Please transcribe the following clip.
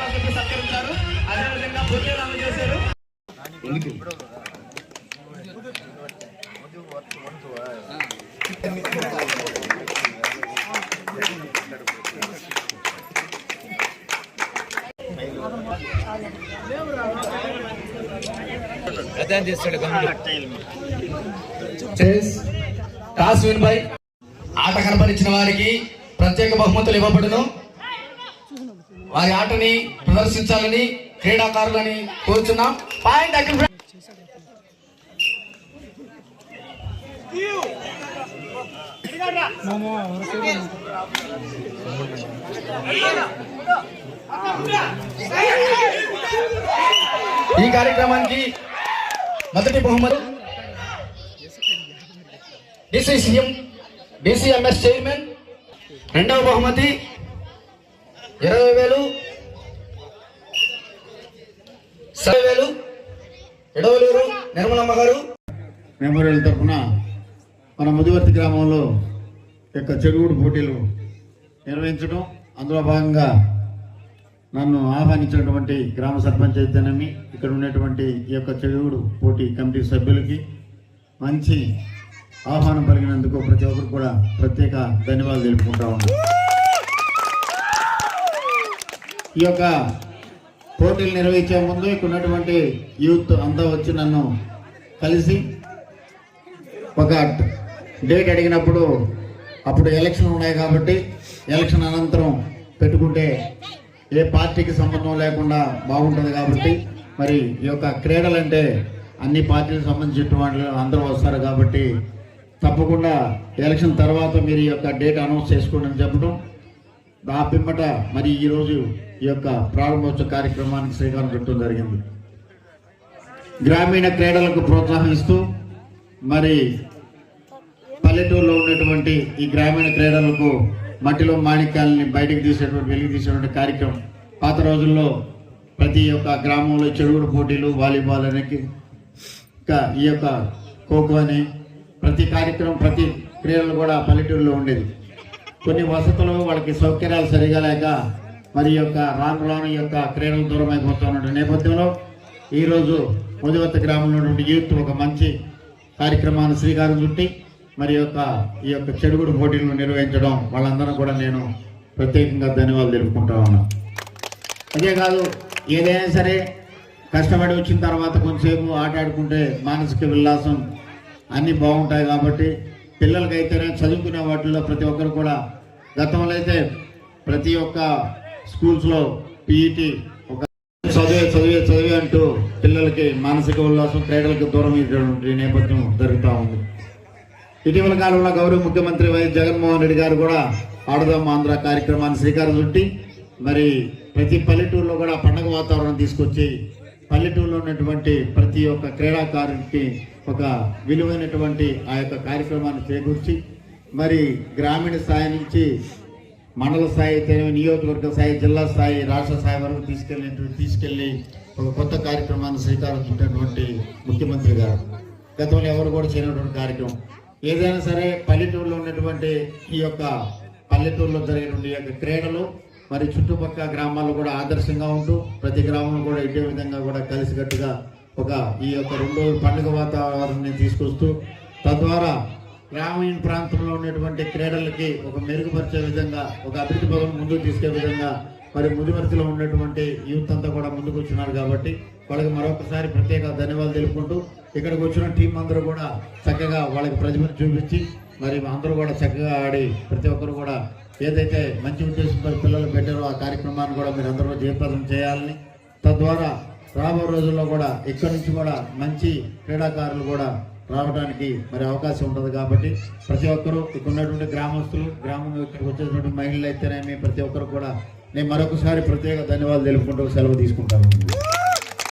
శాలువాతో సత్కరించారు. అదేవిధంగా బొకేలు అందజేశారు. టాస్ విన్ బై ఆట కనపరిచిన వారికి ప్రత్యేక బహుమతులు ఇవ్వబడును. వారి ఆటని ప్రదర్శించాలని క్రీడాకారులని కోరుచున్నాం. పాయింట్ ఈ కార్యక్రమానికి మొదటి బహుమతి డిసిఎంఎస్ చైర్మన్. రెండవ బహుమతి 20,000 ఎడవలూరు నిర్మలమ్మ గారు మెమోరియల్ తరఫున మన ముదివర్తి గ్రామంలో యొక్క చెడుగుడు పోటీలు నిర్వహించడం, అందులో భాగంగా నన్ను ఆహ్వానించినటువంటి గ్రామ సర్పంచ్ అయితేనేమి ఇక్కడ ఉన్నటువంటి ఈ యొక్క చెడుగుడు పోటీ కమిటీ సభ్యులకి మంచి ఆహ్వానం పలిగినందుకు ప్రతి ఒక్కరు కూడా ప్రత్యేక ధన్యవాదాలు తెలుపుకుంటా ఉన్నాను. ఈ యొక్క పోటీలు నిర్వహించే ముందు ఇక్కడ ఉన్నటువంటి యూత్ అంతా వచ్చి నన్ను కలిసి ఒక డేట్ అడిగినప్పుడు అప్పుడు ఎలక్షన్ ఉన్నాయి కాబట్టి ఎలక్షన్ అనంతరం పెట్టుకుంటే ఏ పార్టీకి సంబంధం లేకుండా బాగుంటుంది కాబట్టి మరి ఈ యొక్క క్రీడలు అంటే అన్ని పార్టీలకు సంబంధించిన వాళ్ళు అందరూ వస్తారు కాబట్టి తప్పకుండా ఎలక్షన్ తర్వాత మీరు ఈ యొక్క డేట్ అనౌన్స్ చేసుకోండి అని చెప్పడం, ఆ పిమ్మట మరి ఈరోజు ఈ యొక్క ప్రారంభోత్సవ కార్యక్రమానికి శ్రీకారం చుట్టడం జరిగింది. గ్రామీణ క్రీడలకు ప్రోత్సహిస్తూ మరి పల్లెటూరులో ఉన్నటువంటి ఈ గ్రామీణ క్రీడలకు మట్టిలో మాణిక్యాలని బయటకు తీసేటువంటి వెలికి తీసేటువంటి కార్యక్రమం పాత రోజుల్లో ప్రతి ఒక్క గ్రామంలో చెడుగుడు పోటీలు, వాలీబాల్ అనేది, ఇంకా ఈ యొక్క ఖోఖో అని ప్రతి కార్యక్రమం ప్రతి క్రీడలు కూడా పల్లెటూరులో ఉండేది. కొన్ని వసతులు వాళ్ళకి సౌకర్యాలు సరిగా లేక మరి యొక్క రాను ఈ యొక్క క్రీడలు దూరం అయిపోతున్న నేపథ్యంలో ఈరోజు ముదివర్తి గ్రామంలో ఉన్నటువంటి యూత్ ఒక మంచి కార్యక్రమాన్ని శ్రీకారం చుట్టి మరి ఈ యొక్క చెడుగుడు పోటీలను నిర్వహించడం వాళ్ళందరూ కూడా నేను ప్రత్యేకంగా ధన్యవాదాలు తెలుపుకుంటా ఉన్నాను. అంతేకాదు ఏదైనా సరే కష్టపడి వచ్చిన తర్వాత కొంతసేపు ఆట ఆడుకుంటే మానసిక ఉల్లాసం అన్నీ బాగుంటాయి కాబట్టి పిల్లలకైతేనే చదువుకునే వాటిల్లో ప్రతి ఒక్కరు కూడా గతంలో అయితే ప్రతి ఒక్క స్కూల్స్లో పీఈటీ ఒక చదివే అంటూ పిల్లలకి మానసిక ఉల్లాసం క్రీడలకు దూరం ఇటువంటి నేపథ్యం జరుగుతూ ఉంది. ఇటీవల కాలంలో గౌరవ ముఖ్యమంత్రి వైఎస్ జగన్మోహన్ రెడ్డి గారు కూడా ఆడదాం ఆంధ్ర కార్యక్రమాన్ని శ్రీకారం చుట్టి మరి ప్రతి పల్లెటూరులో కూడా పండగ వాతావరణం తీసుకొచ్చి పల్లెటూరులో ఉన్నటువంటి ప్రతి ఒక్క క్రీడాకారునికి ఒక విలువైనటువంటి ఆ యొక్క కార్యక్రమాన్ని చేకూర్చి మరి గ్రామీణ స్థాయి నుంచి మండల స్థాయి అయితే నియోజకవర్గ స్థాయి, జిల్లా స్థాయి, రాష్ట్ర స్థాయి వరకు తీసుకెళ్ళి ఒక కొత్త కార్యక్రమాన్ని శ్రీకారం చుట్టినటువంటి ముఖ్యమంత్రి గారు గతంలో ఎవరు కూడా చేయనటువంటి కార్యక్రమం. ఏదైనా సరే పల్లెటూరులో ఉన్నటువంటి ఈ యొక్క పల్లెటూరులో జరిగినటువంటి యొక్క క్రీడలు మరి చుట్టుపక్కల గ్రామాల్లో కూడా ఆదర్శంగా ఉంటూ ప్రతి గ్రామంలో కూడా ఇదే విధంగా కూడా కలిసికట్టుగా ఒక ఈ యొక్క 2 రోజుల పండుగ వాతావరణాన్ని తీసుకొస్తూ తద్వారా గ్రామీణ ప్రాంతంలో ఉన్నటువంటి క్రీడలకి ఒక మెరుగుపరిచే విధంగా ఒక అభివృద్ధి పదం ముందుకు తీసుకే విధంగా మరి ముదివర్తిలో ఉన్నటువంటి యూత్ అంతా కూడా ముందుకు వచ్చినారు కాబట్టి వాళ్ళకి మరొకసారి ప్రత్యేక ధన్యవాదాలు తెలుపుకుంటూ ఇక్కడికి వచ్చిన టీం అందరూ కూడా చక్కగా వాళ్ళకి ప్రతిభను చూపించి మరి అందరూ కూడా చక్కగా ఆడి ప్రతి ఒక్కరు కూడా ఏదైతే మంచి ఉద్దేశంతో పిల్లలు పెట్టారో ఆ కార్యక్రమాన్ని కూడా మీరు అందరూ జయప్రదం చేయాలని, తద్వారా రాబో రోజుల్లో కూడా ఇక్కడి నుంచి కూడా మంచి క్రీడాకారులు కూడా రావడానికి మరి అవకాశం ఉంటుంది కాబట్టి ప్రతి ఒక్కరూ ఇక్కడ ఉన్నటువంటి గ్రామస్తులు, గ్రామం ఇక్కడికి వచ్చేటువంటి మహిళలు అయితేనేమి ప్రతి ఒక్కరు కూడా నేను మరొకసారి ప్రత్యేక ధన్యవాదాలు తెలుపుకుంటూ సెలవు తీసుకుంటాను.